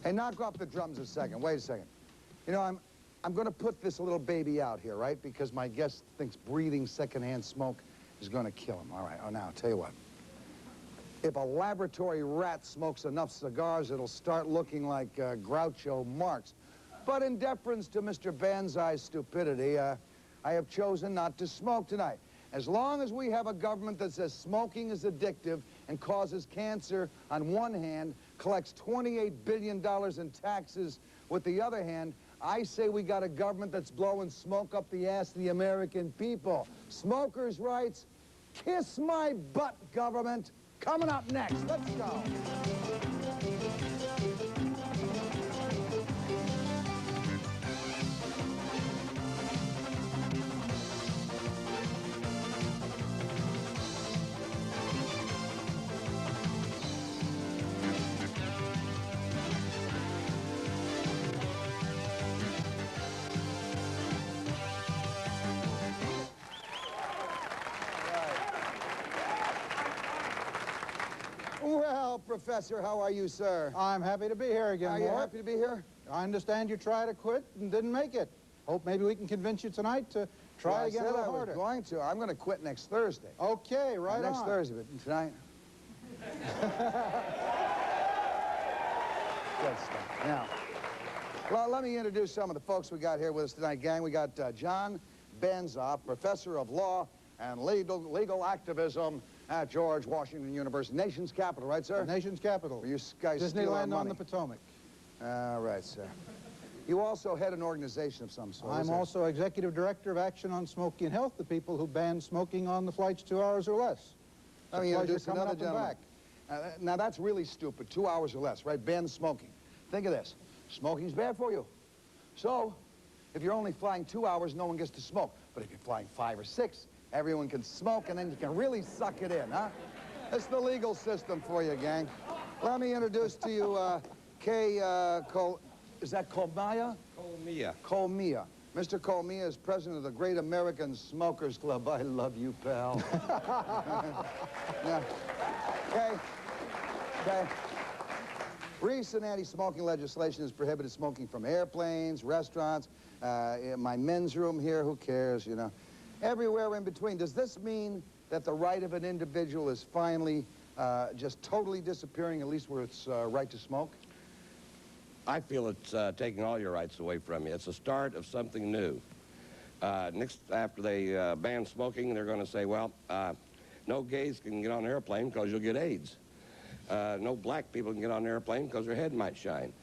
Hey, knock off the drums a second. Wait a second. You know, I'm going to put this little baby out here, right? Because my guest thinks breathing secondhand smoke is going to kill him. All right. Oh, now, I'll tell you what. If a laboratory rat smokes enough cigars, it'll start looking like Groucho Marx. But in deference to Mr. Banzai's stupidity, I have chosen not to smoke tonight. As long as we have a government that says smoking is addictive and causes cancer on one hand, collects $28 billion in taxes with the other hand, I say we got a government that's blowing smoke up the ass of the American people. Smokers' rights, kiss my butt, government. Coming up next, let's go. Well, Professor, how are you, sir? I'm happy to be here again, Are you happy to be here? I understand you tried to quit and didn't make it. Hope maybe we can convince you tonight to try again a little harder. I was going to. I'm going to quit next Thursday. Okay, right Next Thursday, but tonight. Good stuff. Now, well, let me introduce some of the folks we got here with us tonight, gang. We got John Banzai, Professor of Law and Legal Activism at George Washington University. Nation's capital, right, sir? Nation's capital. Where you guys steal our Disneyland money. on the Potomac. All right, sir. You also head an organization of some sort. I'm also Executive Director of Action on Smoking and Health, the people who ban smoking on the flights 2 hours or less. Let me introduce another gentleman. Now, that's really stupid. 2 hours or less, right? Ban smoking. Think of this. Smoking's bad for you. So, if you're only flying 2 hours, no one gets to smoke. But if you're flying 5 or 6, everyone can smoke, and then you can really suck it in, huh? That's the legal system for you, gang. Let me introduce to you is that Colmia? Colmia. Colmia. Mr. Colmia is president of the Great American Smokers Club. I love you, pal. Yeah. Okay. Recent anti-smoking legislation has prohibited smoking from airplanes, restaurants, in my men's room here, who cares, you know. Everywhere in between. Does this mean that the right of an individual is finally just totally disappearing, at least where it's right to smoke? I feel it's taking all your rights away from you. It's the start of something new. Next, after they ban smoking, they're going to say, well, no gays can get on an airplane because you'll get AIDS. No black people can get on an airplane because their head might shine.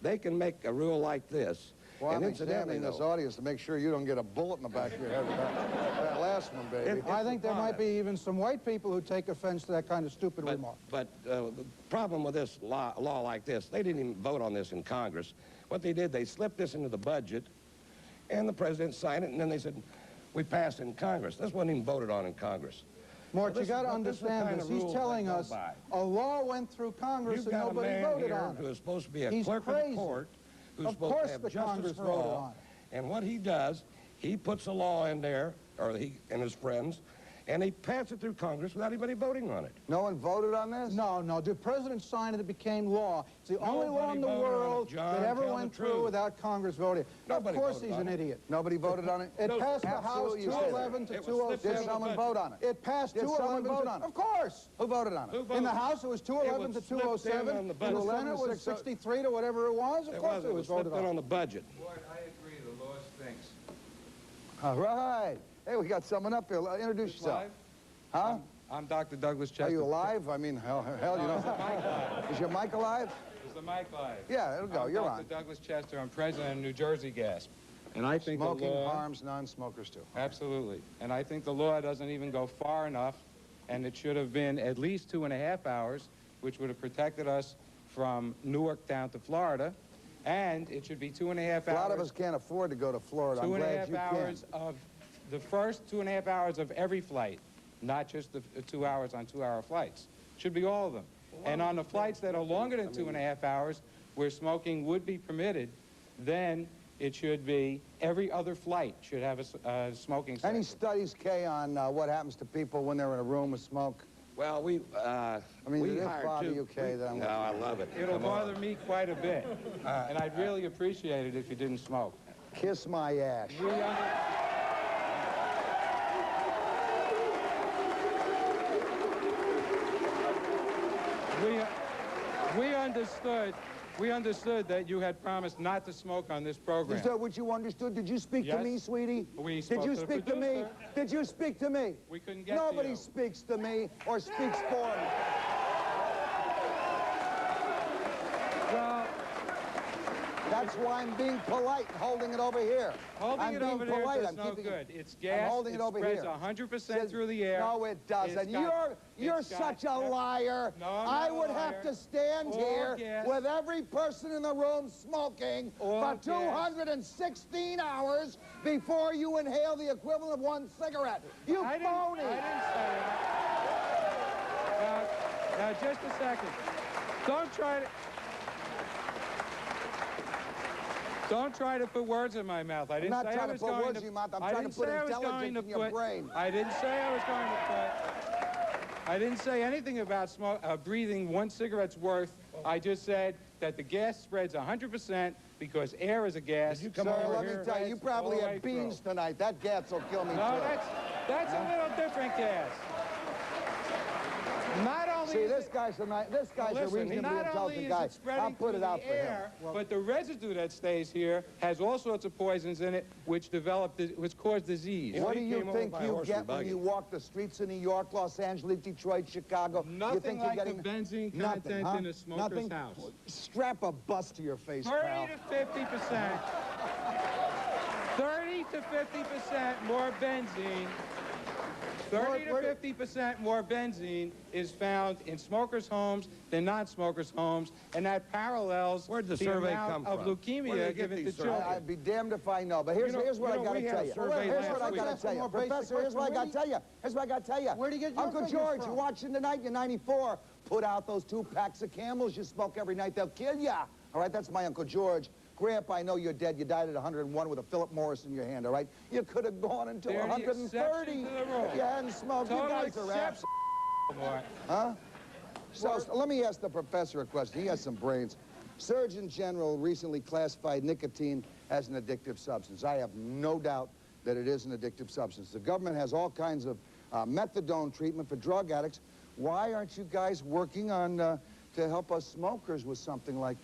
They can make a rule like this. Well, I'm examining this audience to make sure you don't get a bullet in the back of your head with that last one, baby. I think there might be even some white people who take offense to that kind of stupid remark. But the problem with this law like this, they didn't even vote on this in Congress. What they did, they slipped this into the budget, and the president signed it, and then they said, we passed it in Congress. This wasn't even voted on in Congress. Mort, you got to understand this. He's telling us a law went through Congress and nobody voted on it. Who is supposed to be a clerk of the court, who's supposed to have justice for all. And what he does, he puts a law in there, or he and his friends, and he passed it through Congress without anybody voting on it. No one voted on this? No. The president signed it, it became law. It's the only law in the world that ever went through without Congress voting. Of course he's an idiot. Nobody voted on it? It passed the House 211 to 207. Did someone vote on it? It passed 211 vote on it? Of course. Who voted on it? In the House, it was 211 to 207. In the Senate, it was 63 to whatever it was. Of course it was voted on. On the budget. Ward, I agree. The law stinks. All right. Hey, we got someone up here. Introduce yourself. Live? Huh? I'm Dr. Douglas Chester. Are you alive? I mean, hell, you know. Is your mic alive? Is the mic live? Yeah, it'll go. You're on. Dr. Douglas Chester. I'm president of New Jersey Gas. And I think Smoking the law harms non-smokers too. Absolutely. And I think the law doesn't even go far enough, and it should have been at least 2.5 hours, which would have protected us from Newark down to Florida. And it should be 2.5 hours. A lot of us can't afford to go to Florida. I'm glad you 2.5 hours of the first 2.5 hours of every flight, not just the 2 hours on 2-hour flights. Should be all of them. And on the flights that are longer than 2.5 hours, where smoking would be permitted, then it should be every other flight should have a smoking section. Any studies, Kay, on what happens to people when they're in a room with smoke? Well, we I mean, we did this hired bother two. you, Kay, that I'm No, I love it. It'll Come on. bother me quite a bit. And I'd really appreciate it if you didn't smoke. Kiss my ash. We understood that you had promised not to smoke on this program. Is that what you understood? Did you speak to Yes. me, sweetie? We Did spoke you to the speak to me? producer. Did you speak to me? We couldn't get Nobody to you. speaks to me or speaks for me. Well, That's why I'm being polite and holding it over here. holding I'm it being over there polite. does I'm no keeping good. It's I'm gas. holding it over spreads here. 100% through the air. No, it doesn't. It's got- You're it's got- such a liar. No, I'm I not a would liar. have to stand All here gas. with every person in the room smoking All for gas. 216 hours before you inhale the equivalent of one cigarette. You I phony. didn't say that. Now, just a second. Don't try to put words in my mouth. I didn't not say trying I to was put going words to. in your mouth. I'm I trying to didn't put say I was intelligence going to in your put. brain. I didn't say I was going to put. I didn't say anything about breathing one cigarette's worth. I just said that the gas spreads 100% because air is a gas. Did you come Sir, over let me here? tell you, you probably all the way had beans through. tonight. That gas will kill me, No, too. that's a little different gas. Not only See, is this it- guy's a Listen, reasonably not only intelligent is guy. it spreading I'll put through it the out for him. air, but the residue that stays here has all sorts of poisons in it, which cause disease. What do you came over think by you horse get and when buggy. you walk the streets of New York, Los Angeles, Detroit, Chicago? you Nothing think like you're getting the benzene Nothing, content huh? in a smoker's Nothing? house. Strap a bus to your face, 30 pal. to 50%. 30 to 50% more benzene. 30 to 50% more benzene is found in smokers' homes than non-smokers' homes, and that parallels Where'd the the survey amount come of from? Where did leukemia they get given to these surveys? children. I'd be damned if I know, but here's what I we got to had tell a you. survey Here's last what I week. got to tell you. More basic Professor, here's what I got to tell you. Here's what I got to tell you. Where do you get your Uncle figures George, from? you're watching tonight, you're 94. Put out those 2 packs of Camels you smoke every night. They'll kill ya. All right, that's my Uncle George. Grandpa, I know you're dead. You died at 101 with a Philip Morris in your hand, all right? You could have gone until They're the 130 exception to the rule. if you hadn't smoked. You Total guys are exception. Boy. Huh? So let me ask the professor a question. He has some brains. Surgeon General recently classified nicotine as an addictive substance. I have no doubt that it is an addictive substance. The government has all kinds of methadone treatment for drug addicts. Why aren't you guys working on to help us smokers with something like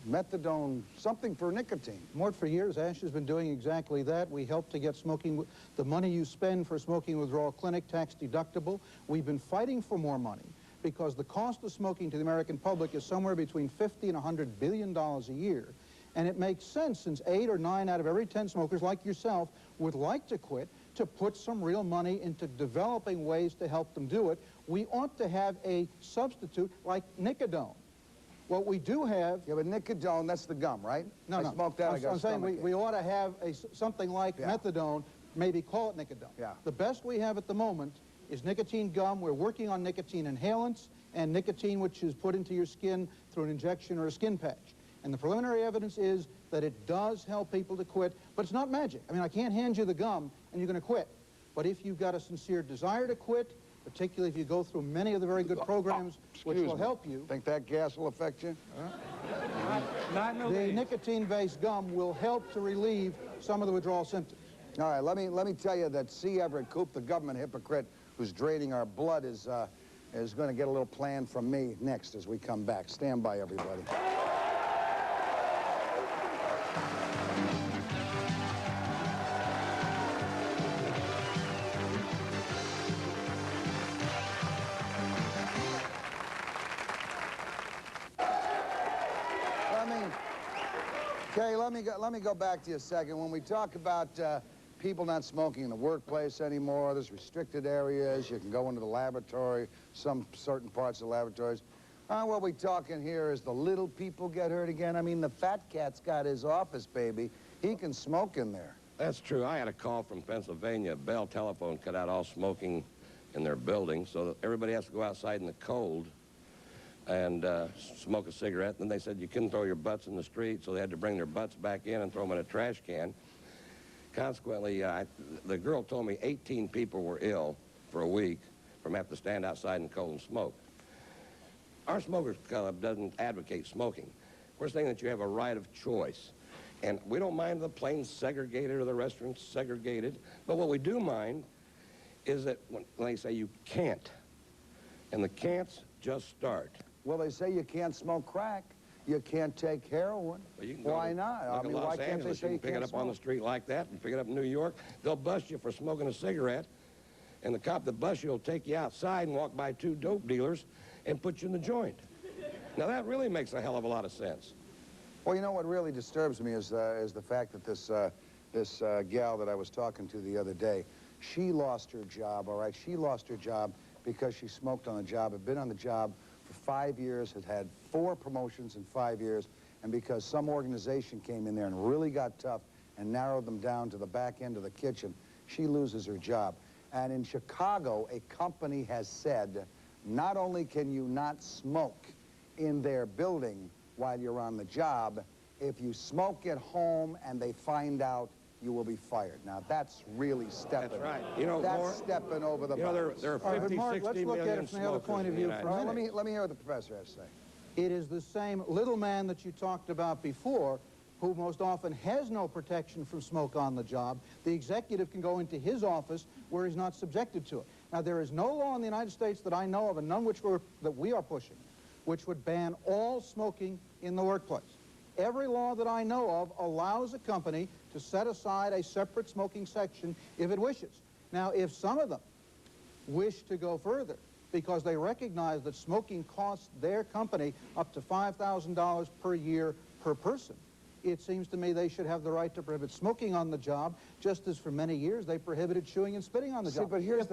methadone, something for nicotine? Mort, for years, Ash has been doing exactly that. We help to get smoking, the money you spend for smoking withdrawal clinic tax deductible. We've been fighting for more money because the cost of smoking to the American public is somewhere between $50 and $100 billion a year. And it makes sense, since 8 or 9 out of every 10 smokers like yourself would like to quit, to put some real money into developing ways to help them do it. We ought to have a substitute like Nicodone. What we do have... Yeah, but Nicodone, that's the gum, right? No, I no. smoked that, I got I'm saying we ought to have something like methadone, maybe call it Nicodone. Yeah. The best we have at the moment is nicotine gum. We're working on nicotine inhalants and nicotine which is put into your skin through an injection or a skin patch. And the preliminary evidence is that it does help people to quit, but it's not magic. I mean, I can't hand you the gum and you're going to quit. But if you've got a sincere desire to quit, particularly if you go through many of the very good programs which will help you, Think that gas will affect you? Not in the the least. nicotine-based gum will help to relieve some of the withdrawal symptoms. All right, let me tell you that C. Everett Koop, the government hypocrite who's draining our blood, is going to get a little plan from me next as we come back. Stand by, everybody. Okay, let me go back to you a second. When we talk about people not smoking in the workplace anymore, there's restricted areas, you can go into the laboratory, some certain parts of the laboratories. What we're talking here is the little people get hurt again. I mean, the fat cat's got his office, baby. He can smoke in there. That's true. I had a call from Pennsylvania. Bell Telephone cut out all smoking in their building, so that everybody has to go outside in the cold and smoke a cigarette. Then they said you couldn't throw your butts in the street, so they had to bring their butts back in and throw them in a trash can. Consequently, the girl told me 18 people were ill for a week. from having to stand outside in the cold and smoke. Our Smokers Club doesn't advocate smoking. We're saying that you have a right of choice. And we don't mind the planes segregated or the restaurants segregated, but what we do mind is that when they say you can't, and the can'ts just start. Well, they say you can't smoke crack. You can't take heroin. Well, you can Why not? I mean, why can't they say you pick it can't up on the smoke? street like that and pick it up in New York? They'll bust you for smoking a cigarette, and the cop that busts you will take you outside and walk by 2 dope dealers and put you in the joint. Now, that really makes a hell of a lot of sense. Well, you know what really disturbs me is the fact that this gal that I was talking to the other day, she lost her job, all right? She lost her job because she smoked on the job, had been on the job for 5 years, had had 4 promotions in 5 years, and because some organization came in there and really got tough and narrowed them down to the back end of the kitchen, she loses her job. And in Chicago, a company has said, not only can you not smoke in their building while you're on the job, if you smoke at home and they find out, you will be fired. Now, that's really stepping. That's right. You know, that's more, stepping over the bounds. There are 50, Mark, 60 let's look at million it from the other smokers point of in the view for a United minute. States. Let me hear what the professor has to say. It is the same little man that you talked about before, who most often has no protection from smoke on the job. The executive can go into his office where he's not subjected to it. Now, there is no law in the United States that I know of, and none that we are pushing, which would ban all smoking in the workplace. Every law that I know of allows a company to set aside a separate smoking section if it wishes. Now, if some of them wish to go further because they recognize that smoking costs their company up to $5,000 per year per person, it seems to me they should have the right to prohibit smoking on the job, just as for many years they prohibited chewing and spitting on the job. But here's if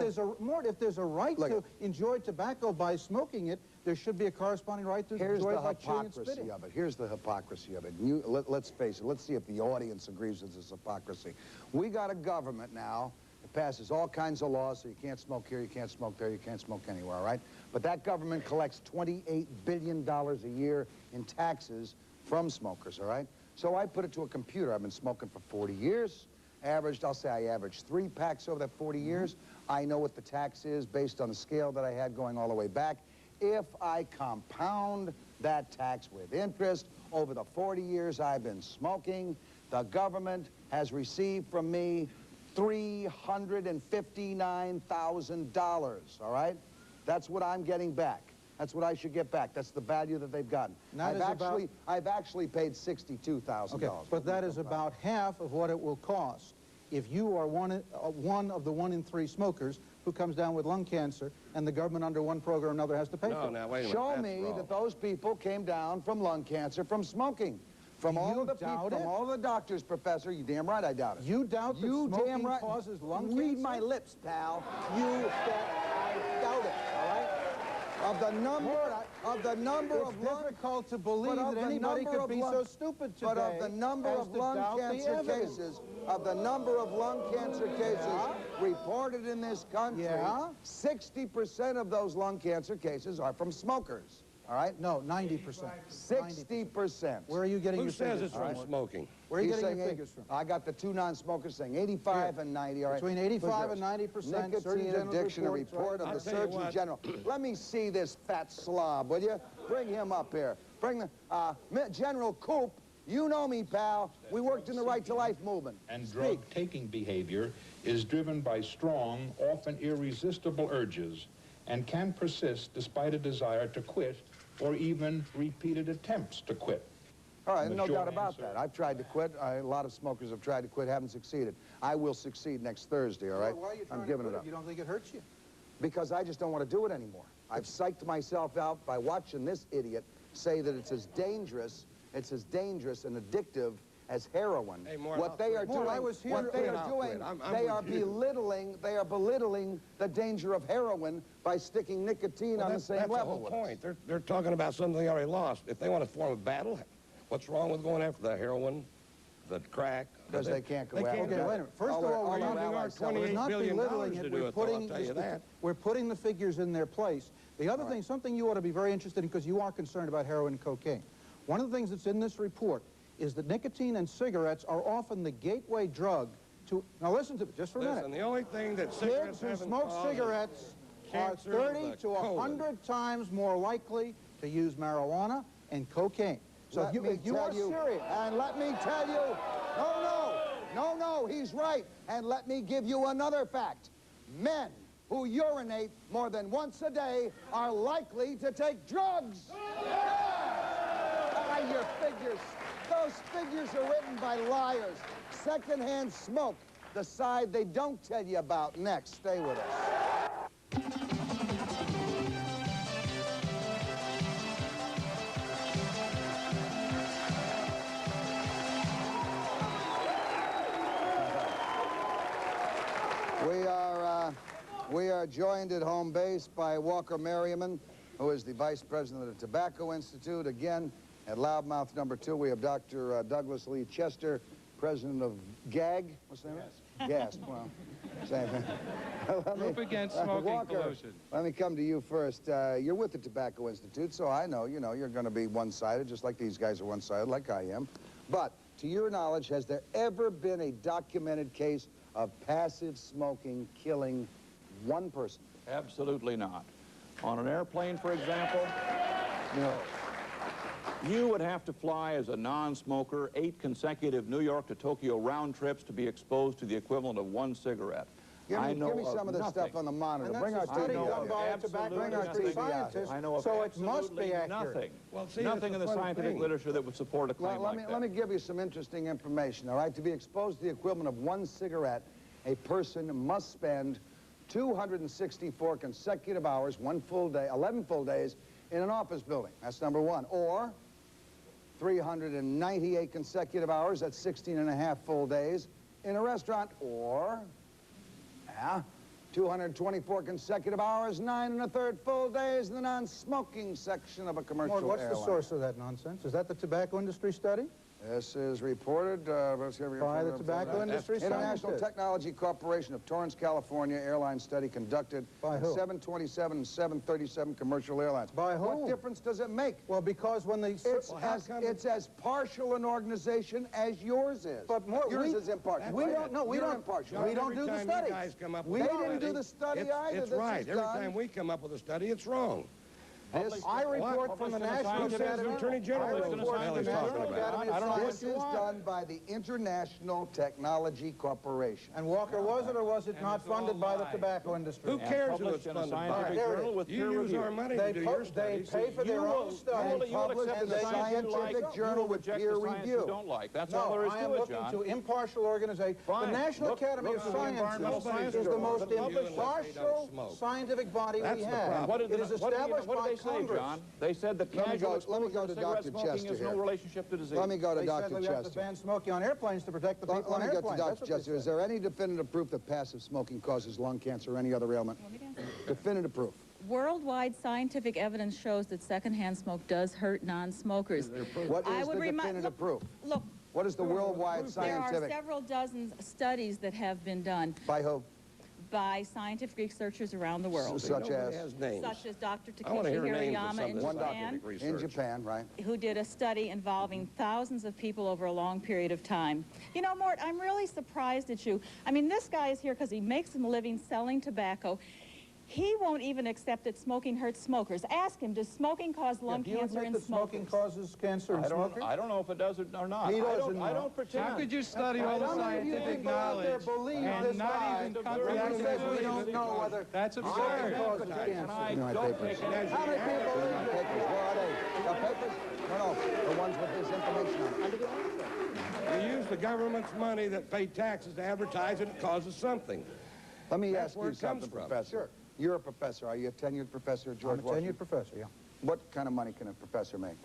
there's a right to enjoy tobacco by smoking it, there should be a corresponding right to enjoy it by chewing and spitting. Here's the hypocrisy of it. Let's face it. Let's see if the audience agrees with this hypocrisy. We got a government now that passes all kinds of laws, so you can't smoke here, you can't smoke there, you can't smoke anywhere, all right? But that government collects $28 billion a year in taxes from smokers, all right? So I put it to a computer. I've been smoking for 40 years. I'll say I averaged 3 packs over that 40 years. I know what the tax is based on the scale that I had going all the way back. If I compound that tax with interest over the 40 years I've been smoking, the government has received from me $359,000, all right? That's what I'm getting back. That's what I should get back. That's the value that they've gotten. I've actually paid $62,000. Okay, but that is about half of what it will cost if you are one of the 1 in 3 smokers who comes down with lung cancer, and the government under one program or another has to pay for it. Now, wait a minute. Show me that those people came down from lung cancer from smoking. From all of the doctors, Professor, you damn right I doubt it. You doubt that smoking causes lung cancer? Read my lips, pal. I doubt it, all right? Of the number of It's difficult to believe that anybody could be so stupid today. But of the number of lung cancer cases, reported in this country, 60% of those lung cancer cases are from smokers. All right? No, 90%. 60%. Where are you getting your figures Who says it's from smoking? Where are you getting your figures from? I got the 2 non-smokers saying 85 and 90, all right? Between 85 and 90%. Nicotine addiction, a report of the Surgeon General. Let me see this fat slob, will you? Bring him up here. Bring the, General Coop, you know me, pal. We worked in the Right to Life movement. And drug-taking behavior is driven by strong, often irresistible urges and can persist despite a desire to quit or even repeated attempts to quit. All right, no doubt about that. I've tried to quit. A lot of smokers have tried to quit, haven't succeeded. I will succeed next Thursday, all right? Why are you trying I'm giving to quit it up. You don't think it hurts you? Because I just don't want to do it anymore. I've psyched myself out by watching this idiot say that it's as dangerous and addictive as heroin. Hey, Morton, what they are doing, they are belittling the danger of heroin by sticking nicotine on the same level. That's the whole point. They're talking about something they already lost. If they want to form a battle, what's wrong with going after the heroin, the crack? Because they can't go after Okay, wait a minute. First of all, we're not belittling it. We're putting the figures in their place. The other thing, something you ought to be very interested in, because you are concerned about heroin and cocaine. One of the things that's in this report is that nicotine and cigarettes are often the gateway drug to... Now listen to me, just for a minute. The only thing that cigarettes Kids who smoke cigarettes cancer, 30 the to colon. 100 times more likely to use marijuana and cocaine. So if you are serious, and let me tell you, no, he's right. And let me give you another fact. Men who urinate more than once a day are likely to take drugs. Ah, your figures. Those figures are written by liars. Secondhand smoke, the side they don't tell you about. Next, stay with us. We are joined at home base by Walker Merriman, who is the Vice President of the Tobacco Institute. Again, at Loudmouth number 2, we have Dr. Douglas Lee Chester, President of GAG. What's the name? GASP. Well, same thing. Group Against Smoking Walker, Pollution. let me come to you first. You're with the Tobacco Institute, so I know, you're going to be one-sided, just like these guys are one-sided, like I am. But, to your knowledge, has there ever been a documented case of passive smoking killing one person? Absolutely not. On an airplane, for example, No. you would have to fly as a non-smoker 8 consecutive New York to Tokyo round trips to be exposed to the equivalent of 1 cigarette. Give I me know some of this nothing. stuff on the monitor. and Bring our that's a study TV know done out. by a absolutely tobacco industry nothing. scientist, I know of so it must be absolutely accurate. nothing. Well, see, Nothing that's in the the funny scientific thing. literature that would support a claim like that. Let me give you some interesting information, all right? To be exposed to the equivalent of 1 cigarette, a person must spend 264 consecutive hours, 1 full day, 11 full days, in an office building. That's number 1. Or 398 consecutive hours, that's 16 and a half full days, in a restaurant. Or, 224 consecutive hours, 9 1/3 full days in the non-smoking section of a commercial Mort, what's airline. the source of that nonsense? Is that the tobacco industry study? This is reported By the tobacco industry International scientist. Technology Corporation of Torrance, California, airline study conducted By on who? 727 and 737 commercial airlines. By whom? What difference does it make? Well, because when they... It's as partial an organization as yours is. But Mort, yours is impartial. we don't know. We You're don't. impartial. We don't do the Every time studies. you guys come up We with a didn't do study, the study it's, either. It's This right. is Every done. time we come up with a study, it's wrong. I report from the National Who says the Attorney General knows what the hell he's talking about? Academy of This is Sciences. done by the International Technology Corporation. And Walker, was it or was it not it's all funded by the lies. tobacco industry? Who And cares who published it's in a funded by? scientific There it journal is. with You peer use review. our money They to do your they studies. pay for their own studies. You will published accept in the the science you scientific like. journal You will with reject peer the science review. you don't like. That's all No, there is I to am it, looking John. to impartial organization. The Fine. National Academy of look to the Environmental Sciences Science is the Journal. most The published- impartial Smoke. scientific body That's we the have. problem. What did It is established what by did they say, Congress. John? They said that Let me casual go exposure to to Dr. cigarette smoking Chester has no here. relationship to disease. Let me go to They Dr. said we have to Chester. ban smoking on airplanes to protect the people on Let me get airplanes. to That's Dr. what they Chester. Is said. there any definitive proof that passive smoking causes lung cancer or any other ailment? Definitive proof. Worldwide scientific evidence shows that secondhand smoke does hurt non-smokers. What I is would the remind- definitive proof? Look, What is the worldwide there are scientific? several dozen studies that have been done By who? by scientific researchers around the world, Such Nobody as? has names. such as Dr. I want to Takeshi hear names of Hirayama some in of One the doctor. Japan, scientific research. In Japan, right? who did a study involving thousands of people over a long period of time. You know, Mort, I'm really surprised at you. I mean, this guy is here because he makes a living selling tobacco. He won't even accept that smoking hurts smokers. Ask him, does smoking cause lung Do you cancer admit in that smoking smokers? causes cancer in I smokers? don't know if it does it or not. He I doesn't don't know. pretend. How could you study all the How many of you scientific people out there knowledge believe and this not guy even when come to he the says we conclusion don't that- know whether That's smoking absurd. causes And cancer? I my don't papers. take it. How many people believe that? Papers, where are they? The papers? No, the ones with this information on it. We use the government's money that paid taxes to advertise it. It causes something. Let me That's ask where you it comes something, from. Professor. Sure. You're a professor. Are you a tenured professor at I'm George a Washington? tenured professor, yeah. What kind of money can a professor make?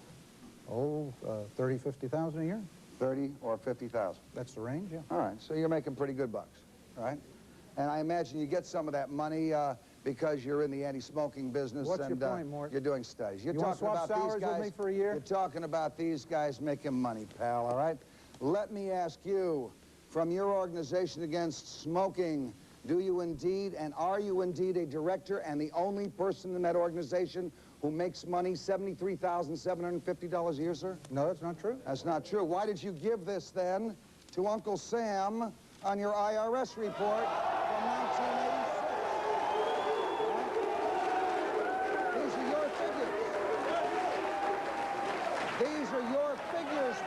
Oh, 30, 50,000 a year. 30 or 50,000? That's the range, yeah. All right, so you're making pretty good bucks, all right? And I imagine you get some of that money because you're in the anti-smoking business. What's your and point, Mort? You're doing studies. You're You wanna talking swap about these salaries with guys. me for a year? You're talking about these guys making money, pal, all right? Let me ask you, from your organization against smoking, do you indeed and are you indeed a director and the only person in that organization who makes money, $73,750 a year, sir? No, that's not true. That's not true. Why did you give this, then, to Uncle Sam on your IRS report from 1986?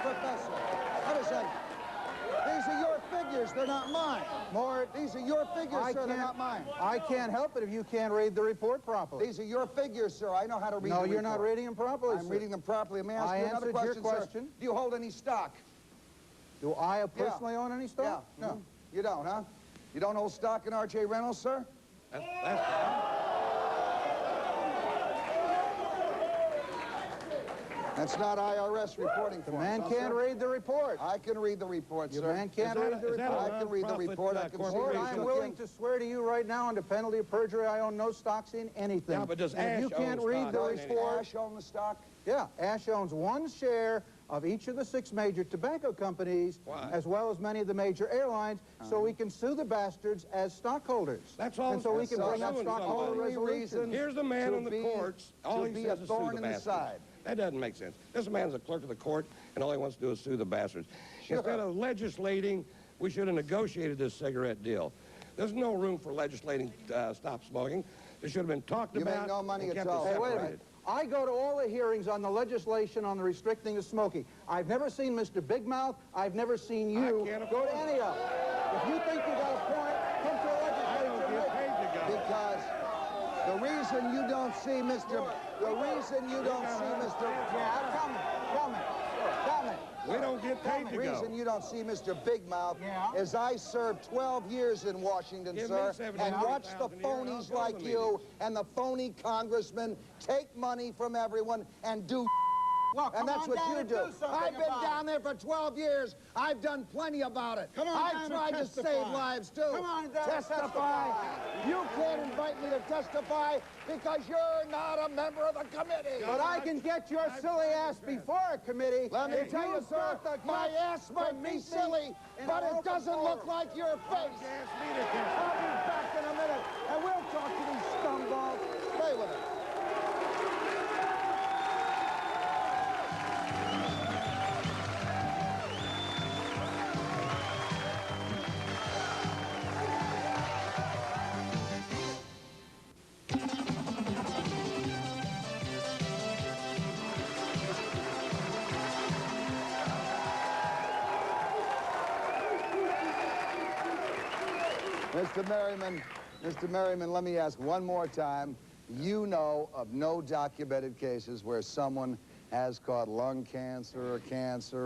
Professor. Wait a second. These are your figures, they're not mine. Mort, These are your figures, sir, they're not mine. I can't help it if you can't read the report properly. These are your figures, sir. I know how to read the No, report. you're not reading them properly, I'm sir. reading them properly. May I ask you another answered your question, question. sir? Do you hold any stock? Do I personally own any stock? Yeah. No. You don't, huh? You don't hold stock in R.J. Reynolds, sir? That's not IRS reporting The forms, man huh, can't sir? read the report. I can read the report, Your sir. man can't read the report. I can read the report. I can see Mort, what I'm he's willing looking. to swear to you right now under penalty of perjury I own no stocks in anything. Yeah, but does And if Ash you can't own read stock the in anything? report, Ash own the stock? yeah, Ash owns one share of each of the 6 major tobacco companies, Why? as well as many of the major airlines, so we can sue the bastards as stockholders. That's all. And so we can that's bring up suing stockholder somebody. resolutions. Here's the man to in the be- courts. All to he be says a is sue thorn the in the bastards. side. That doesn't make sense. This man's a clerk of the court, and all he wants to do is sue the bastards. Instead of legislating, we should have negotiated this cigarette deal. There's no room for legislating stop smoking. It should have been talked You make about. no money and at kept all. it Hey, wait a separated. minute. I go to all the hearings on the legislation on the restricting of smoking. I've never seen Mr. Big Mouth. I've never seen you can't go to afford any of them. If you think you got a point, come to a legislature and make it. Because the reason you don't see Mr. Yeah, come it. We don't get paid to The go. reason you don't see Mr. Big Mouth Yeah. is I served 12 years in Washington, Give me sir, and 70,000 watched the a year, and I'll phonies go to like the you meetings. and the phony congressmen take money from everyone and do Well, and that's what you do. I've been down there for 12 years. I've done plenty about it. Come on I've down and tried to testify. save lives, too. Come on down and Testify. You can't invite me to testify because you're not a member of the committee. But I can get your silly ass before a committee. Let me if tell you, sir, start the my guts ass might to be meet me silly, in but an it open doesn't look forum. like your face. I'll be back in a minute, and we'll talk to these scumballs. Stay with us. Mr. Merriman, let me ask one more time. You know of no documented cases where someone has caught lung cancer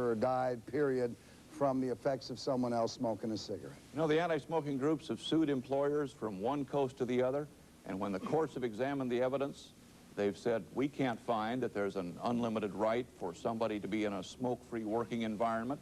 or died, period, from the effects of someone else smoking a cigarette. You know, the anti-smoking groups have sued employers from one coast to the other, and when the courts have examined the evidence, they've said, we can't find that there's an unlimited right for somebody to be in a smoke-free working environment.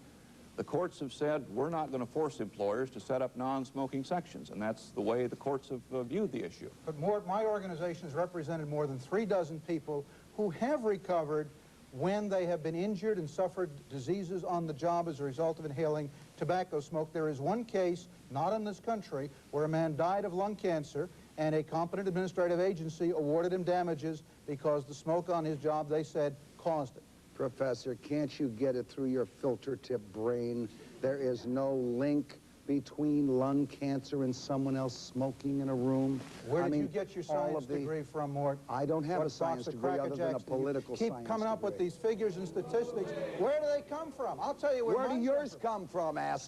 The courts have said, we're not going to force employers to set up non-smoking sections, and that's the way the courts have viewed the issue. But Mort, my organization has represented more than 36 people who have recovered when they have been injured and suffered diseases on the job as a result of inhaling tobacco smoke. There is one case, not in this country, where a man died of lung cancer and a competent administrative agency awarded him damages because the smoke on his job, they said, caused it. Professor, can't you get it through your filter-tip brain? There is no link between lung cancer and someone else smoking in a room. Where I did you mean, get your all science of the- degree from, Mort? I don't have What a science box of degree Cracker other than a Jacks do you political keep science coming up with degree. these figures and statistics. Where do they come from? I'll tell you Where do mine yours from. come from, ass?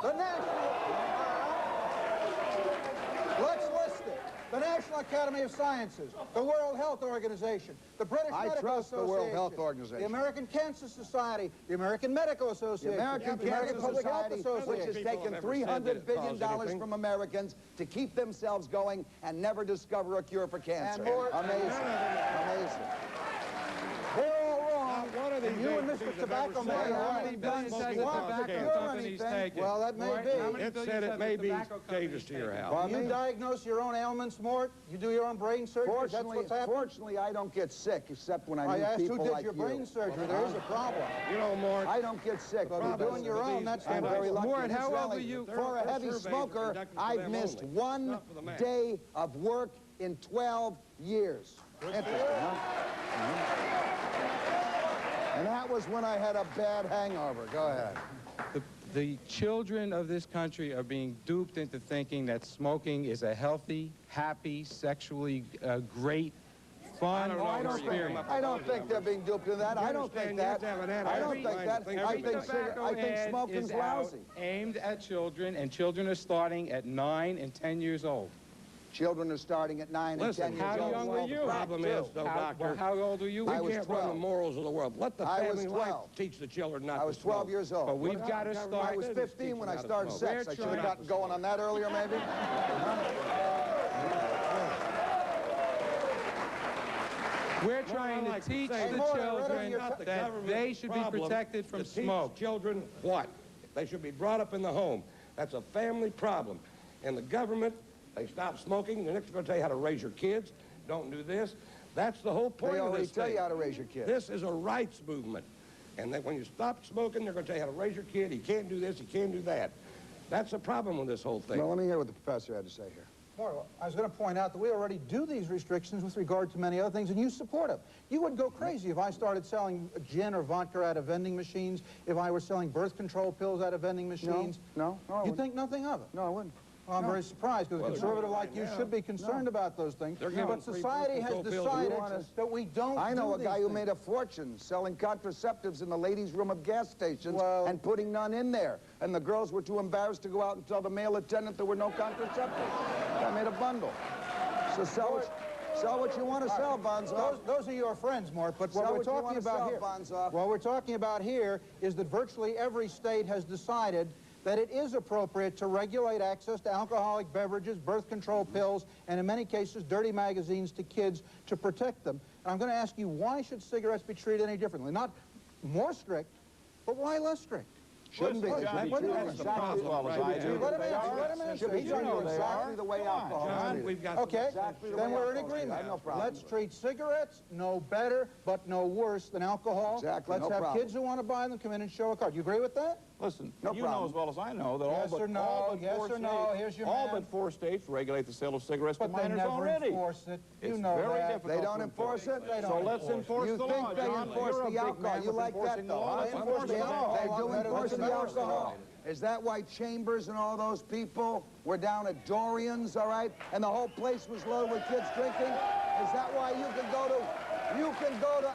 The National... Let's list it. The National Academy of Sciences, the World Health Organization, the British I Medical trust the Association, World Health Organization. the American Cancer Society, the American Medical Association, The American Cancer Public Health Society, Association. which has People taken have never said that $300 it billion caused anything. from Americans to keep themselves going and never discover a cure for cancer. And more- Amazing. Amazing. They're all wrong. One of these And you and agencies Mr. have Tobacco ever Man said are how right. many billions smoking has the causes tobacco cancer. companies taken? Well, that may Mort, be. how many It billions said has it may the be tobacco companies dangerous to your taken? health. Pardon You me? diagnose your own ailments, Mort? You do your own brain surgery? That's what's happening? Fortunately, I don't get sick except when I I meet asked people who did like your you. brain surgery. There is a problem. You know, Mort, I don't get sick. But you're doing your own, that's I'm the very way. lucky. Mort, how old Incidentally, were you? For a heavy Surveys smoker, conducted for I've them missed only, one not for the man. day of work in 12 years. Interesting, huh? And that was when I had a bad hangover. Go ahead. The children of this country are being duped into thinking that smoking is a healthy, happy, sexually great fun experience. I don't think they're being duped in that. I don't think that. I don't think that. I think smoking's lousy. Aimed at children, and children are starting at 9 and 10 years old. Children are starting at 9 and 10 years old. How young were you? The problem is, though, Doctor, how old were you? I we was can't 12. run the morals of the world. Let the I was family life 12. teach the children not to smoke. I was 12 years old. But we've got to start. I was 15 when I started sex. I should have gotten going on that earlier, maybe. We're trying to teach the children that they should be protected from smoke. Children what? They should be brought up in the home. That's a family problem. And the government, they stop smoking. They're next going to tell you how to raise your kids. Don't do this. That's the whole point of this thing. They already tell you how to raise your kids. This is a rights movement. And that when you stop smoking, they're going to tell you how to raise your kid. He can't do this. He can't do that. That's the problem with this whole thing. Well, let me hear what the professor had to say here. Well, I was going to point out that we already do these restrictions with regard to many other things, and you support them. You would go crazy if I started selling gin or vodka out of vending machines, if I were selling birth control pills out of vending machines. No, I You think nothing of it? No, I wouldn't. Well, I'm very surprised, because a conservative like you should be concerned about those things. But society has decided that we don't I know a do guy these who things. made a fortune selling contraceptives in the ladies' room of gas stations and putting none in there. And the girls were too embarrassed to go out and tell the male attendant there were no contraceptives. I made a bundle. So sell what you want to sell, Bonzo. Those are your friends, Mort, but what we're talking about here, what we're talking about here is that virtually every state has decided that it is appropriate to regulate access to alcoholic beverages, birth control pills, and in many cases, dirty magazines to kids to protect them. And I'm going to ask you, why should cigarettes be treated any differently? Not more strict, but why less strict? Shouldn't be. Let him answer. He's on your exactly the way alcohol is treated. Okay, then we're in agreement. No problem. Let's treat cigarettes no better, but no worse than alcohol. Exactly, Let's no have problem. kids who want to buy them come in and show a card. You agree with that? Listen, No you problem. know as well as I know that Yes or no, yes or no, here's your all man. but 4 states regulate the sale of cigarettes to But they minors never already. enforce it. You It's know very that. difficult They don't to enforce it? They So don't let's enforce You the think law, they John. enforce You're a the big alcohol? man You with like that, enforcing the though? law. Huh? Let's enforce the They law. do enforce the alcohol. Is that why Chambers and all those people were down at Dorian's, all right? And the whole place was loaded with kids drinking? Is that why you can go to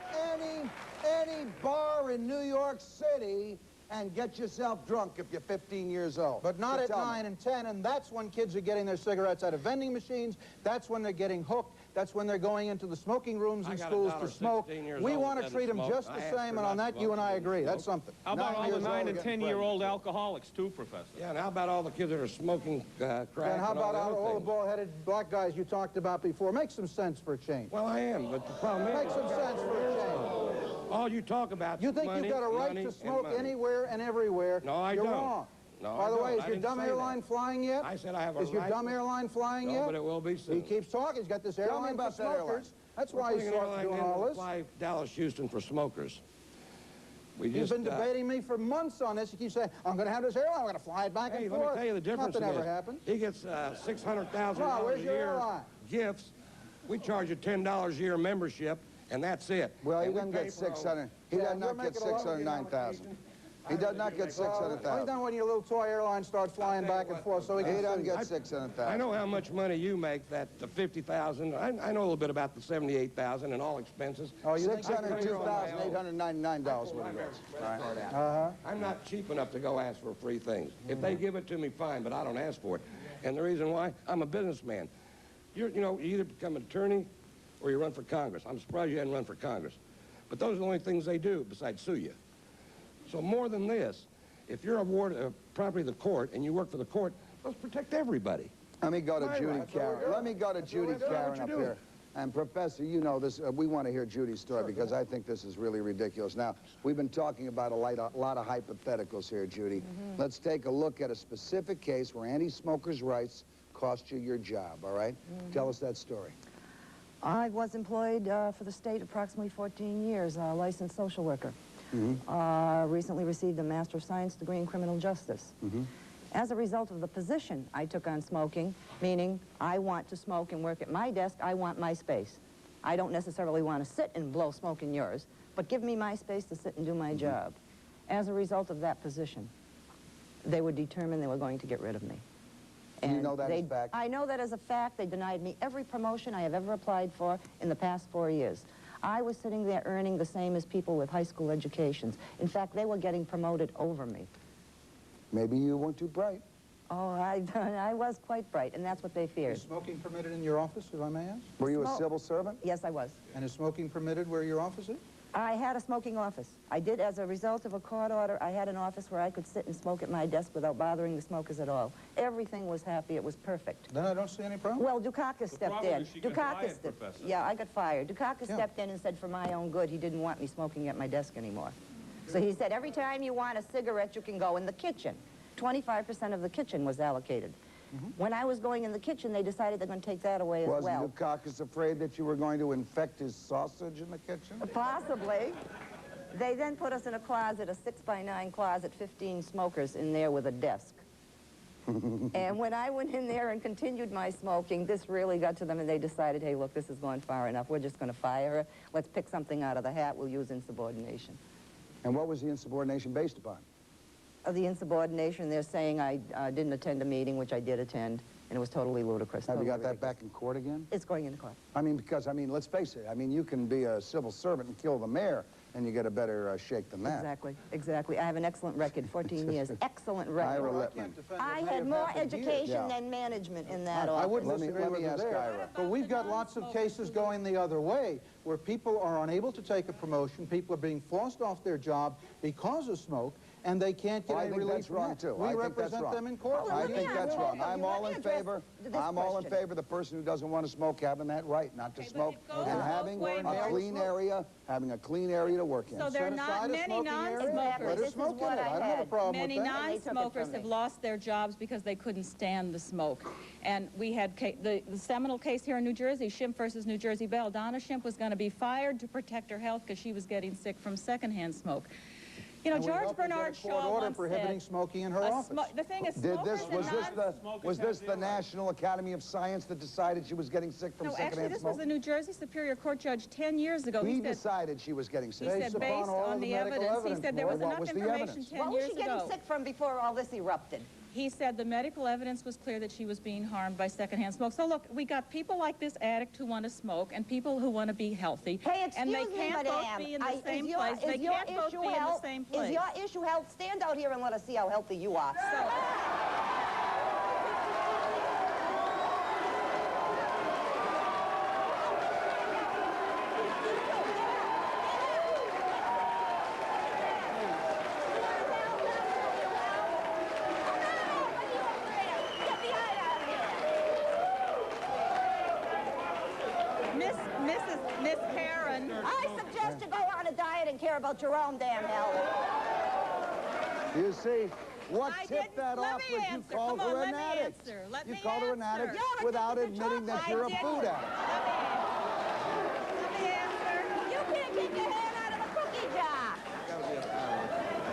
any bar in New York City and get yourself drunk if you're 15 years old? But not at Tell me. 9 and 10, and that's when kids are getting their cigarettes out of vending machines. That's when they're getting hooked. That's when they're going into the smoking rooms in schools to smoke. We want to treat them just the same, and on that you and I agree. That's something. How about all the 9 and 10-year-old alcoholics, too, Professor? Yeah, and how about all the kids that are smoking crack And how about all the things? bald-headed black guys you talked about before? Make some sense for a change. Well, I am, but the problem is... Make some sense for a change. All you talk about You think money, you've got a right money, to and smoke money. anywhere and everywhere? No, I You're don't. wrong. No, By I the don't. way, is I your didn't dumb say airline that. flying yet? I said I have a Is your right dumb to- airline flying No, yet? but it will be soon. He keeps talking. He's got this Tell me airline for about that airline. smokers. That's We're why he's putting an airline doing in all to this. fly Dallas, Houston for smokers. We You've just, been debating me for months on this. You keep saying, I'm going to have this airline. I'm going to fly it back Hey, and let forth. me tell you the difference. Nothing in ever this. happens. He gets $600,000 Wow, a where's your year airline? gifts. We charge you $10 a year membership, and that's it. Well, he And we doesn't pay get for our own- 600. He Yeah, does you're not get making a lot of 609,000. He does not get Only 600,000. done when your little toy airline starts flying I'll tell back you and what, forth, so he He can doesn't get I 600,000. know how much money you make, that the $50,000. I know a little bit about the $78,000 and all expenses. Oh, you think $602,899 what it is. All right. I'm not cheap enough to go ask for free things. If they give it to me, fine, but I don't ask for it. And the reason why, I'm a businessman. You either become an attorney or you run for Congress. I'm surprised you hadn't run for Congress. But those are the only things they do besides sue you. So more than this, if you're a ward of property of the court and you work for the court, let's protect everybody. Let me go to My Judy right, that's what Karen. we're Let me go to Judy That's what Karen you're up doing. here. And Professor, you know this. We want to hear Judy's story because I think this is really ridiculous. Now, we've been talking about a lot of hypotheticals here, Judy. Let's take a look at a specific case where anti-smokers' rights cost you your job, all right? Tell us that story. I was employed for the state approximately 14 years, a licensed social worker. Recently received a Master of Science degree in criminal justice. As a result of the position I took on smoking, meaning I want to smoke and work at my desk, I want my space. I don't necessarily want to sit and blow smoke in yours, but give me my space to sit and do my job. As a result of that position, they were determined they were going to get rid of me. And you know that as fact? I know that as a fact. They denied me every promotion I have ever applied for in the past 4 years. I was sitting there earning the same as people with high school educations. In fact, they were getting promoted over me. Maybe you weren't too bright. Oh, I was quite bright, and that's what they feared. Is smoking permitted in your office, if I may ask? Were you a civil servant? Yes, I was. And is smoking permitted where your office is? I had a smoking office. I did, as a result of a court order, I had an office where I could sit and smoke at my desk without bothering the smokers at all. Everything was happy. It was perfect. Then I don't see any problem. Well, Dukakis stepped problem in. is she got fired, Professor. Yeah, I got fired. Dukakis Yeah. stepped in and said for my own good, he didn't want me smoking at my desk anymore. So he said, every time you want a cigarette, you can go in the kitchen. 25% of the kitchen was allocated. When I was going in the kitchen, they decided they're going to take that away as well. Wasn't Dukakis afraid that you were going to infect his sausage in the kitchen? Possibly. They then put us in a closet, a 6x9 closet, 15 smokers in there with a desk. And when I went in there and continued my smoking, this really got to them, and they decided, hey, look, this has gone far enough. We're just going to fire her. Let's pick something out of the hat. We'll use insubordination. And what was the insubordination based upon? The insubordination, they're saying I didn't attend a meeting, which I did attend, and it was totally ludicrous. Have you got totally that back in court again? It's going into court. I mean, because, let's face it. I mean, you can be a civil servant and kill the mayor, and you get a better shake than that. Exactly, exactly. I have an excellent record, 14 years. Excellent Ira record. Lippman. I had more education than management in that I office. wouldn't Let me disagree with you ask there. Ira. But we've got lots of cases going the other way, where people are unable to take a promotion, people are being forced off their job because of smoke, and they can't get I any think relief that's from wrong, that. too. We I think that's represent wrong. them in court. I let me think ask- that's let wrong. me I'm all in address favor. this I'm all in question. favor of the person who doesn't want to smoke having that right not to Okay, but smoke it goes and both having ways. a clean area, having a clean area to work in. So there are Set not aside a many smoking area. non-smokers. Let her This is smoke in it. what I I don't have a had. problem Many with that. And they took it non-smokers from have me. lost their jobs because they couldn't stand the smoke. And we had the seminal case here in New Jersey, Schimpf versus New Jersey Bell. Donna Schimpf was going to be fired to protect her health because she was getting sick from secondhand smoke. You know, And we George helped her get a Bernard court Shaw order once prohibiting said, smoking in her office. the thing is, Did smokers this, and was this the National Academy of Science that decided she was getting sick from No, actually, secondhand this smoke? was a New Jersey Superior Court judge 10 years ago. He said, decided she was getting sick. he Based said, upon based all on the the medical evidence, he evidence. said there Well, was what enough was the information evidence? 10 What was years she getting ago. sick from before all this erupted? He said the medical evidence was clear that she was being harmed by secondhand smoke. So look, we got people like this addict who want to smoke and people who want to be healthy. Hey, excuse and they me, can't madam. both be in the same is your- place. is They your can't both issue be in the health? same place. Is your issue health? Stand out here and let us see how healthy you are. Miss Karen. I suggest you go on a diet and care about your own damn health. You see, what I tipped didn't- that let off me was you answer. called Come her on, an let me addict. answer. Let You me called her an answer. addict You're without addicted to admitting that chocolate. you're a I did. food addict. Let me answer. You can't keep your hand out of the cookie jar.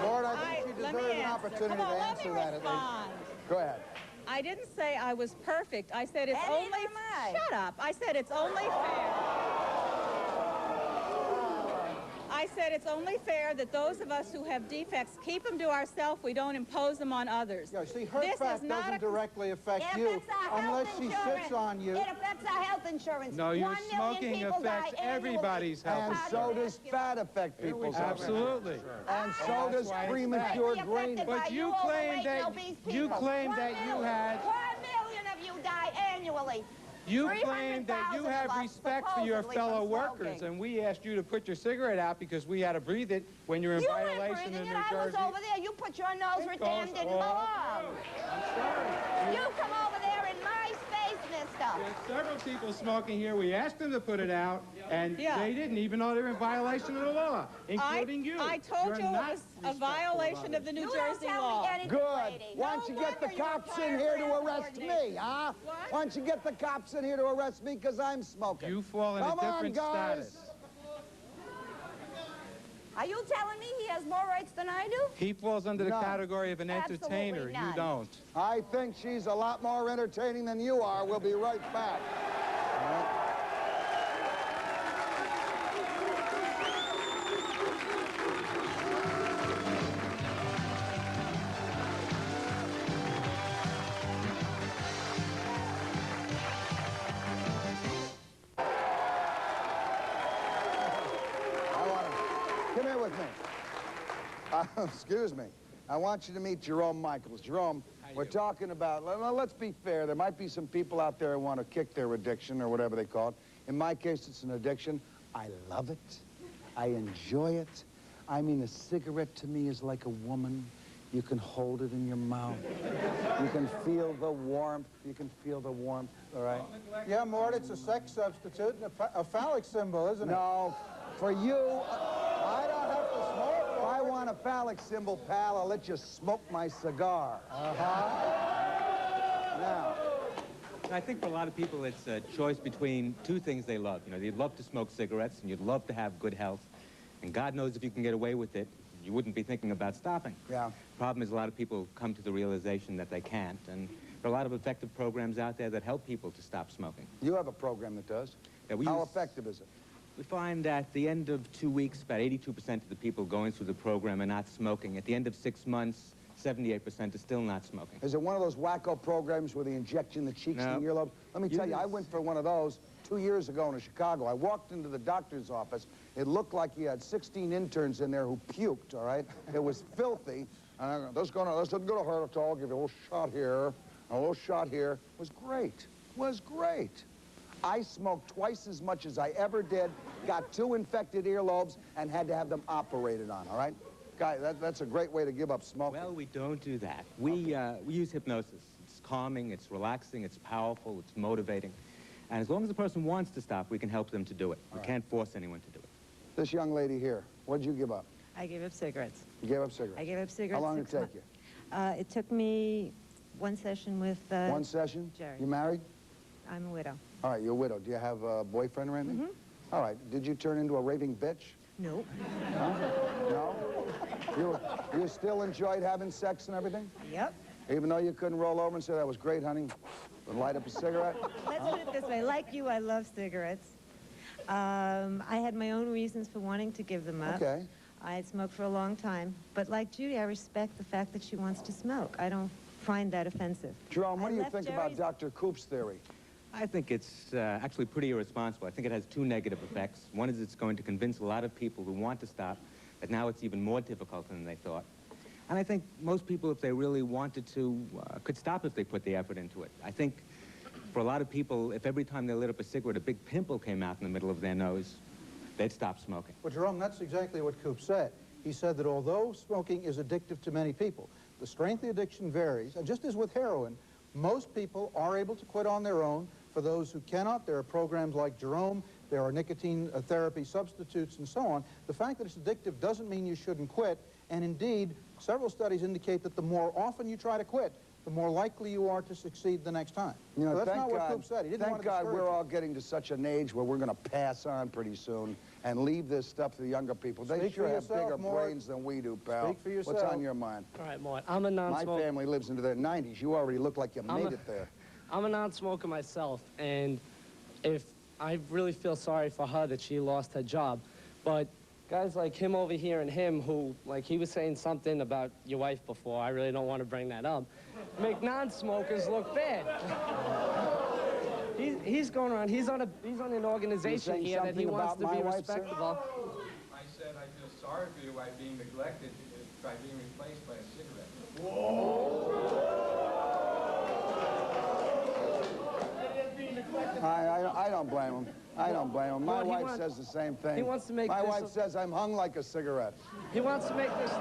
Lord, I think she let me deserves an answer. opportunity Come on, to let answer me that at least. respond. Go ahead. I didn't say I was perfect. I said it's And only... neither am I. Shut up. I said it's only fair. I said it's only fair that those of us who have defects keep them to ourselves. We don't impose them on others. Yeah, see, her This fact is not doesn't a- directly affect It you affects our unless health she insurance. sits on you. It affects our health insurance. No, your 1 million smoking people affects die annually. everybody's health And How do so you does ask you fat affect people's health. Absolutely. And so that's does why it's premature Be brain. affected by But you overweight claim and that obese you people. claim 1 that you million. had 1 million of you die annually. You claim that you 300,000 have of us respect for your supposedly fellow from workers, smoking. and we asked you to put your cigarette out because we had to breathe it when you're in You weren't violation breathing in it. New I was Jersey. over there. You put your nose where It damn goes didn't all belong. I'm sorry. You come over there in my space, mister. There's several people smoking here. We asked them to put it out, and Yeah. they didn't, even though they're in violation of the law, including you. I told You're you it not was a respectful violation of the New You don't Jersey tell law. me anything, Good. lady. Why don't you get the wonder you're cops fired in here for to arrest me, insubordination. huh? What? Why don't you get the cops in here to arrest me because I'm smoking? You fall in Come a on, different guys. status. Are you telling me he has more rights than I do? He falls under the No. category of an Absolutely entertainer. You none. don't. I think she's a lot more entertaining than you are. We'll be right back. with me. Excuse me. I want you to meet Jerome Michaels. Jerome, we're talking about, let's be fair, there might be some people out there who want to kick their addiction or whatever they call it. In my case, it's an addiction. I love it. I enjoy it. I mean, a cigarette to me is like a woman. You can hold it in your mouth. You can feel the warmth. You can feel the warmth, all right? Yeah, Mort, it's a sex substitute and a phallic symbol, isn't it? No, for you, I don't have to smoke. If I want a phallic symbol, pal, I'll let you smoke my cigar. Now, I think for a lot of people, it's a choice between two things they love. You know, you'd love to smoke cigarettes, and you'd love to have good health. And God knows if you can get away with it, you wouldn't be thinking about stopping. Yeah. Problem is a lot of people come to the realization that they can't. And there are a lot of effective programs out there that help people to stop smoking. you have a program that does. Yeah, How effective is it? We find that at the end of 2 weeks, about 82% of the people going through the program are not smoking. At the end of 6 months, 78% are still not smoking. Is it one of those wacko programs where they inject you in the cheeks and the earlobe? Let me tell you, I went for one of those 2 years ago in Chicago. I walked into the doctor's office. It looked like he had 16 interns in there who puked, all right? It was filthy. And I go, this isn't going to hurt at all. I'll give you a little shot here, a little shot here. It was great. It was great. I smoked twice as much as I ever did, got 2 infected earlobes, and had to have them operated on, all right? Guy, that's a great way to give up smoking. Well, we don't do that. We use hypnosis. It's calming, it's relaxing, it's powerful, it's motivating. And as long as the person wants to stop, we can help them to do it. We can't force anyone to do it. This young lady here, what did you give up? I gave up cigarettes. You gave up cigarettes? I gave up cigarettes. How long did it take you? It took me 1 session with One session? Jerry. You married? I'm a widow. All right, you're a widow. Do you have a boyfriend or anything? All right. Did you turn into a raving bitch? No. Huh? No? You still enjoyed having sex and everything? Yep. Even though you couldn't roll over and say, that was great, honey, and light up a cigarette? Let's put it this way. Like you, I love cigarettes. I had my own reasons for wanting to give them up. Okay. I had smoked for a long time. But like Judy, I respect the fact that she wants to smoke. I don't find that offensive. Jerome, what do you left think about Jerry's- Dr. Koop's theory? I think it's actually pretty irresponsible. I think it has 2 negative effects. One is it's going to convince a lot of people who want to stop that now it's even more difficult than they thought. And I think most people, if they really wanted to, could stop if they put the effort into it. I think for a lot of people, if every time they lit up a cigarette, a big pimple came out in the middle of their nose, they'd stop smoking. Well, Jerome, that's exactly what Coop said. He said that although smoking is addictive to many people, the strength of the addiction varies, and just as with heroin, most people are able to quit on their own. For those who cannot, there are programs like Jerome, there are nicotine therapy substitutes and so on. The fact that it's addictive doesn't mean you shouldn't quit, and indeed, several studies indicate that the more often you try to quit, the more likely you are to succeed the next time. You know, So that's thank not what God, Coop said. He didn't thank want to God discourage we're you. all getting to such an age where we're going to pass on pretty soon and leave this stuff to the younger people. They Speak sure for have yourself, bigger Mort. brains than we do, pal. Speak for What's yourself. on your mind? All right, Mort. I'm a My non-smoker. family lives into their 90s. You already look like you made it there. I'm a non-smoker myself, and if I really feel sorry for her that she lost her job, but guys like him over here and him who, like he was saying something about your wife before, I really don't want to bring that up, make non-smokers look bad. He's going around, he's on an organization here that he wants to be respectable. I said I feel sorry for you by being neglected, by being replaced by a cigarette. Whoa! I don't blame him. I don't blame him. My wife says the same thing. He wants to make My this wife says I'm hung like a cigarette. He wants to make this...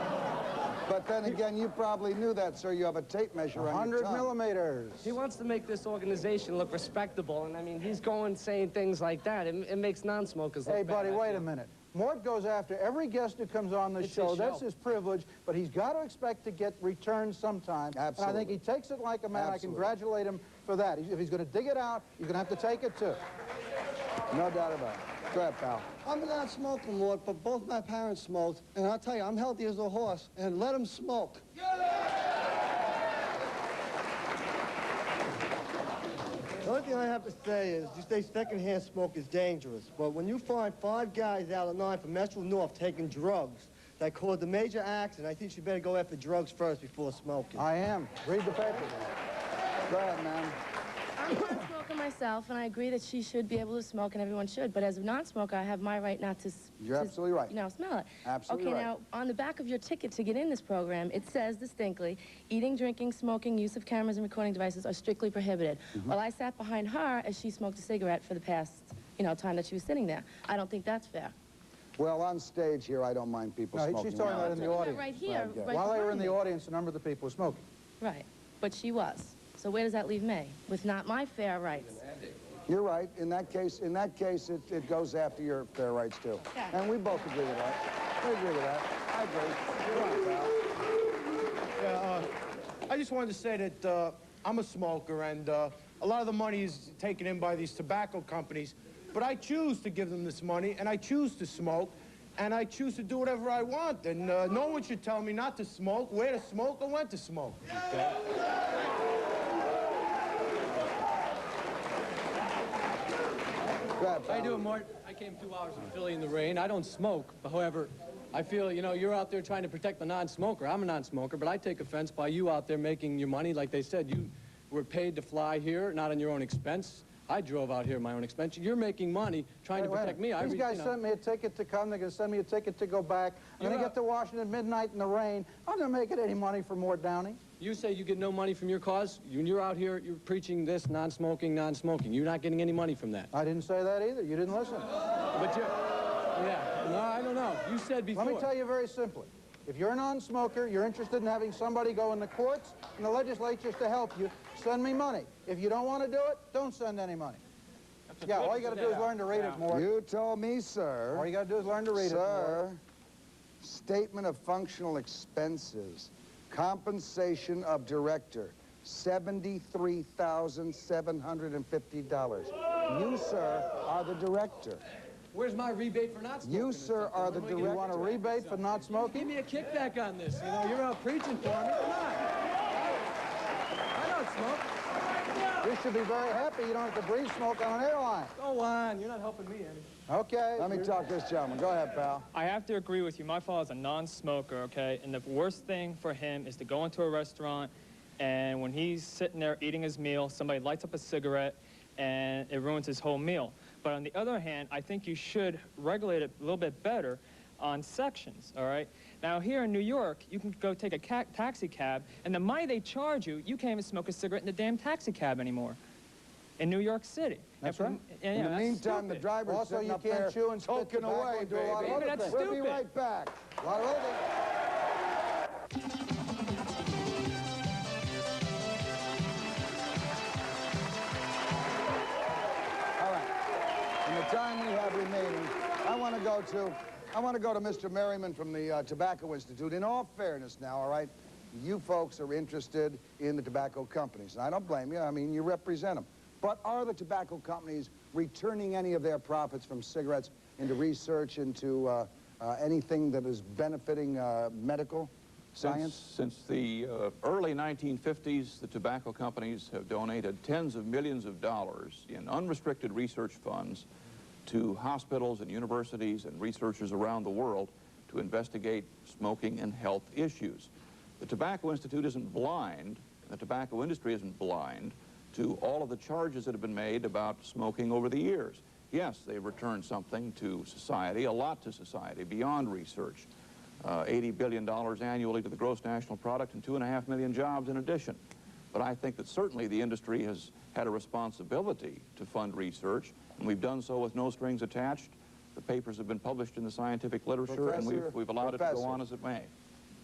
But then again, you probably knew that, sir. You have a tape measure on your 100 tongue. millimeters. He wants to make this organization look respectable, and I mean, he's going saying things like that. It makes non-smokers look Hey, bad. buddy, wait a minute. Mort goes after every guest who comes on the It's show. his That's show. his privilege, but he's got to expect to get returns sometime. Absolutely. And I think he takes it like a man. Absolutely. I congratulate him for that. If he's going to dig it out, you're going to have to take it, too. No doubt about it. Go ahead, pal. I'm not smoking, Lord, but both my parents smoked, and I'll tell you, I'm healthy as a horse, and let them smoke. The only thing I have to say is, you say secondhand smoke is dangerous, but when you find 5 guys out of 9 from Metro North taking drugs that caused a major accident, I think you better go after drugs first before smoking. I am. Read the paper. Go ahead, man. I'm not a smoker myself, and I agree that she should be able to smoke, and everyone should. But as a non-smoker, I have my right not to You're absolutely right. You know, smell it. Absolutely okay, right. now, on the back of your ticket to get in this program, it says distinctly, eating, drinking, smoking, use of cameras and recording devices are strictly prohibited. Well, I sat behind her as she smoked a cigarette for the past, you know, time that she was sitting there. I don't think that's fair. Well, on stage here, I don't mind people No, smoking. she's talking about in the audience. Right here, right While they were in behind the me. audience, a number of the people were smoking. Right, but she was. So where does that leave me? With not my fair rights. You're right. In that case, it goes after your fair rights, too. Yeah. And we both agree with that. We agree with that. I agree. You're on, pal. Yeah, I just wanted to say that I'm a smoker, and a lot of the money is taken in by these tobacco companies, but I choose to give them this money, and I choose to smoke, and I choose to do whatever I want, and no one should tell me not to smoke, where to smoke, or when to smoke. Okay? How you doing, Mort? I came 2 hours from Philly in the rain. I don't smoke. However, I feel, you know, you're out there trying to protect the non-smoker. I'm a non-smoker, but I take offense by you out there making your money. Like they said, you were paid to fly here, not on your own expense. I drove out here at my own expense. You're making money trying to protect me. These guys sent me a ticket to come. They're going to send me a ticket to go back. I'm going to get to Washington at midnight in the rain. I'm going to make it any money for Morton Downey. You say you get no money from your cause? You're out here, you're preaching this, non-smoking, non-smoking. You're not getting any money from that. I didn't say that either. You didn't listen. But you, yeah, no, I don't know. You said before. Let me tell you very simply. If you're a non-smoker, you're interested in having somebody go in the courts and the legislatures to help you, send me money. If you don't want to do it, don't send any money. Yeah, all you got to do is learn to read it more. You told me, sir. All you got to do is learn to read it more. Sir, statement of functional expenses. Compensation of director, $73,750. You, sir, are the director. Where's my rebate for not smoking? You, sir, are the director. You want a rebate for not smoking? Give me a kickback on this. You know, you're out preaching for me. Come on. I don't smoke. You should be very happy you don't have to breathe smoke on an airline. Go on. You're not helping me any. Okay. Let me talk to this gentleman. Go ahead, pal. I have to agree with you. My father's a non-smoker, okay? And the worst thing for him is to go into a restaurant and when he's sitting there eating his meal, somebody lights up a cigarette and it ruins his whole meal. But on the other hand, I think you should regulate it a little bit better on sections, all right? Now, here in New York, you can go take a taxi cab, and the money they charge you, you can't even smoke a cigarette in the damn taxi cab anymore in New York City. That's right. In the meantime, the driver's also, sitting you up can't there chew and spit toking tobacco away, and do a lot of baby. other That's things. We'll be stupid. right back. A lot of other All right. In the time we have remaining, I want to go to Mr. Merriman from the Tobacco Institute. In all fairness now, all right, you folks are interested in the tobacco companies. And I don't blame you. I mean, you represent them. But are the tobacco companies returning any of their profits from cigarettes into research, into anything that is benefiting medical science? Since the early 1950s, the tobacco companies have donated tens of millions of dollars in unrestricted research funds to hospitals and universities and researchers around the world to investigate smoking and health issues. The Tobacco Institute isn't blind, the tobacco industry isn't blind to all of the charges that have been made about smoking over the years. Yes, they've returned something to society, a lot to society, beyond research. $80 billion annually to the gross national product and 2.5 million jobs in addition. But I think that certainly the industry has had a responsibility to fund research, and we've done so with no strings attached. The papers have been published in the scientific literature, and we've allowed it to go on as it may.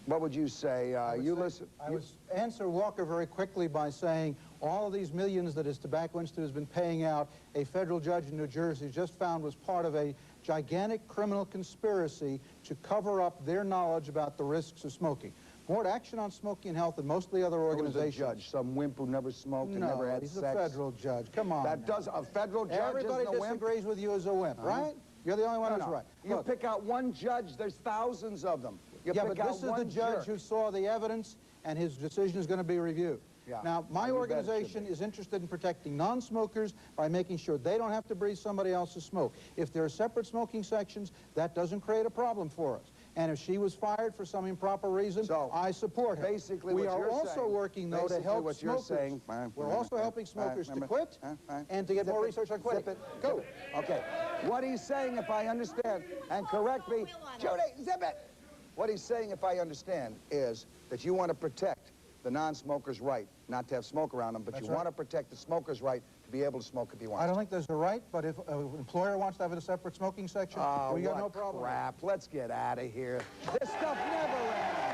What would you say? I would answer Walker very quickly by saying all of these millions that his Tobacco Institute has been paying out, a federal judge in New Jersey just found was part of a gigantic criminal conspiracy to cover up their knowledge about the risks of smoking. Board Action on Smoking and Health and most of the other organizations. Who's the judge? Some wimp who never smoked and never had he's sex? a federal judge. Come on. That does a federal judge. Everybody isn't a wimp? disagrees with you as a wimp, right? You're the only one who's right. You Look, pick out one judge. There's thousands of them. You yeah, pick but out this is one the judge who saw the evidence, and his decision is going to be reviewed. Yeah. Now, my You bet it should organization is interested in protecting non-smokers by making sure they don't have to breathe somebody else's smoke. If there are separate smoking sections, that doesn't create a problem for us. And if she was fired for some improper reason, I support her. Basically, we what are you're also saying, working, though, to help what you're smokers. saying, We're also helping smokers to quit and to get more research on quitting. Go. Okay. What he's saying, if I understand, and correct me, Judy, zip it. What he's saying, if I understand, is that you want to protect the non-smoker's right not to have smoke around them, but you want to protect the smoker's right to be able to smoke if he wants. I don't think there's a right, but if an employer wants to have a separate smoking section, we got no problem. Crap. Let's get out of here. This stuff never ends.